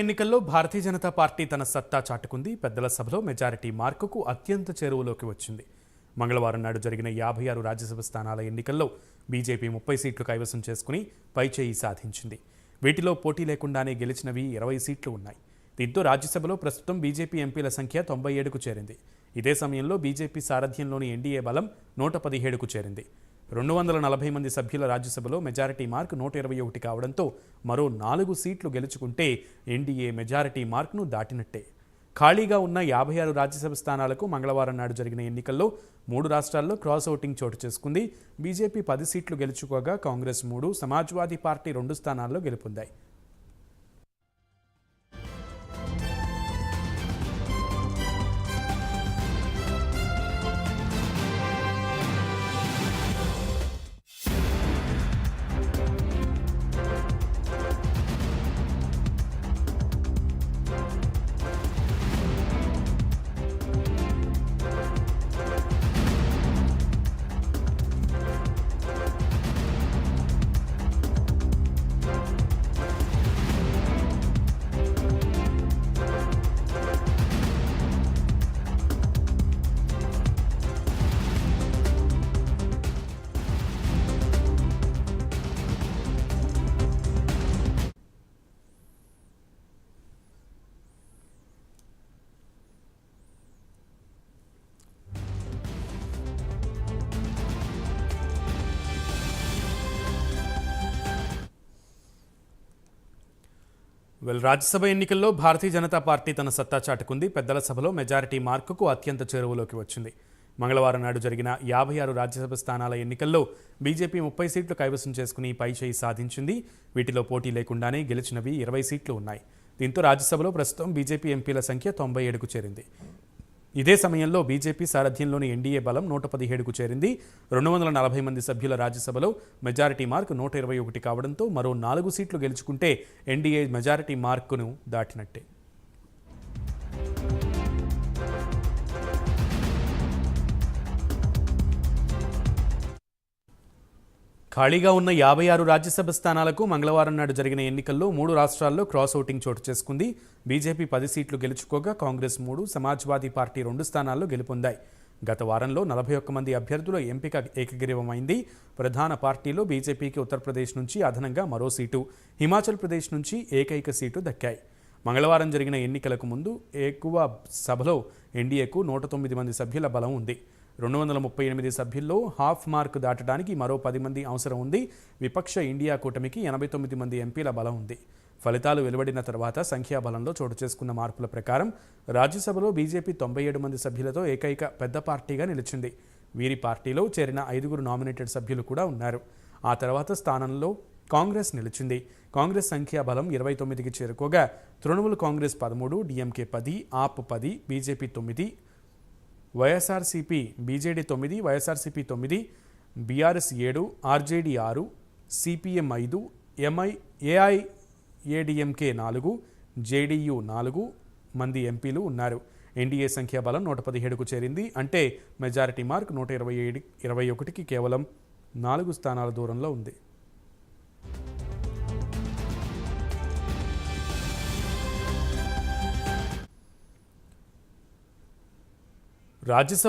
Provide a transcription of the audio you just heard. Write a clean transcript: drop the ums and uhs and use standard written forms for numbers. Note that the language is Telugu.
ఎన్నికల్లో భారతీయ జనతా పార్టీ తన సత్తా చాటుకుంది. పెద్దల సభలో మెజారిటీ మార్కుకు అత్యంత చేరువలోకి వచ్చింది. మంగళవారం నాడు జరిగిన 56 రాజ్యసభ స్థానాల ఎన్నికల్లో బీజేపీ 30 సీట్లు కైవసం చేసుకుని పైచేయి సాధించింది. వీటిలో పోటీ లేకుండానే గెలిచినవి 20 సీట్లు ఉన్నాయి. దీంతో రాజ్యసభలో ప్రస్తుతం బీజేపీ ఎంపీల సంఖ్య 97కు చేరింది. ఇదే సమయంలో బీజేపీ సారథ్యంలోని ఎన్డీఏ బలం 117కు చేరింది. 240 మంది సభ్యుల రాజ్యసభలో మెజారిటీ మార్క్ 121 కావడంతో మరో 4 సీట్లు గెలుచుకుంటే ఎన్డీఏ మెజారిటీ మార్క్ను దాటినట్టే. ఖాళీగా ఉన్న 56 రాజ్యసభ స్థానాలకు మంగళవారం నాడు జరిగిన ఎన్నికల్లో 3 రాష్ట్రాల్లో క్రాస్ ఓటింగ్ చోటు చేసుకుంది. బీజేపీ 10 సీట్లు గెలుచుకోగా కాంగ్రెస్ 3, సమాజ్వాదీ పార్టీ 2 స్థానాల్లో గెలుపొందాయి. రాజ్యసభ ఎన్నికల్లో భారతీయ జనతా పార్టీ తన సత్తా చాటుకుంది. పెద్దల సభలో మెజారిటీ మార్కుకు అత్యంత చేరువలోకి వచ్చింది. మంగళవారం నాడు జరిగిన 56 రాజ్యసభ స్థానాల ఎన్నికల్లో బీజేపీ 30 సీట్లు కైవసం చేసుకుని పైచేయి సాధించింది. వీటిలో పోటీ లేకుండానే గెలిచినవి 20 సీట్లు ఉన్నాయి. దీంతో రాజ్యసభలో ప్రస్తుతం బీజేపీ ఎంపీల సంఖ్య 97కు చేరింది. ఇదే సమయంలో బీజేపీ సారథ్యంలోని ఎన్డీఏ బలం 117కు చేరింది. 240 మంది సభ్యుల రాజ్యసభలో మెజారిటీ మార్క్ 121 కావడంతో మరో 4 సీట్లు గెలుచుకుంటే ఎన్డీఏ మెజారిటీ మార్కును దాటినట్టే. ఖాళీగా ఉన్న 56 రాజ్యసభ స్థానాలకు మంగళవారం నాడు జరిగిన ఎన్నికల్లో 3 రాష్ట్రాల్లో క్రాస్ ఓటింగ్ చోటు చేసుకుంది. బీజేపీ 10 సీట్లు గెలుచుకోగా కాంగ్రెస్ 3, సమాజ్వాదీ పార్టీ 2 స్థానాల్లో గెలుపొందాయి. గత వారంలో 41 మంది అభ్యర్థుల ఎంపిక ఏకగ్రీవమైంది. ప్రధాన పార్టీలో బీజేపీకి ఉత్తరప్రదేశ్ నుంచి అదనంగా మరో సీటు, హిమాచల్ ప్రదేశ్ నుంచి ఏకైక సీటు దక్కాయి. మంగళవారం జరిగిన ఎన్నికలకు ముందు ఎక్కువ సభలో ఎన్డీఏకు 109 మంది సభ్యుల బలం ఉంది. 238 సభ్యుల్లో హాఫ్ మార్క్ దాటడానికి మరో 10 మంది అవసరం ఉంది. విపక్ష ఇండియా కూటమికి 89 మంది ఎంపీల బలం ఉంది. ఫలితాలు వెలువడిన తర్వాత సంఖ్యాబలంలో చోటు చేసుకున్న మార్పుల ప్రకారం రాజ్యసభలో బీజేపీ 97 మంది సభ్యులతో ఏకైక పెద్ద పార్టీగా నిలిచింది. వీరి పార్టీలో చేరిన 5 నామినేటెడ్ సభ్యులు కూడా ఉన్నారు. ఆ తర్వాత స్థానంలో కాంగ్రెస్ నిలిచింది. కాంగ్రెస్ సంఖ్యాబలం 29కి చేరుకోగా తృణమూల్ కాంగ్రెస్ 13, డీఎంకే 10, ఆప్ 10, BJP 9, YSRCP BJD 9, YSRCP 9, BRS 7, RJD 6, CPM 5, AIADMK 4, JDU 4 మంది ఎంపీలు ఉన్నారు. ఎన్డీఏ సంఖ్యాబలం 117కు చేరింది. అంటే మెజారిటీ మార్క్ 121కి కేవలం 4 స్థానాల దూరంలో ఉంది. రాజ్యసభ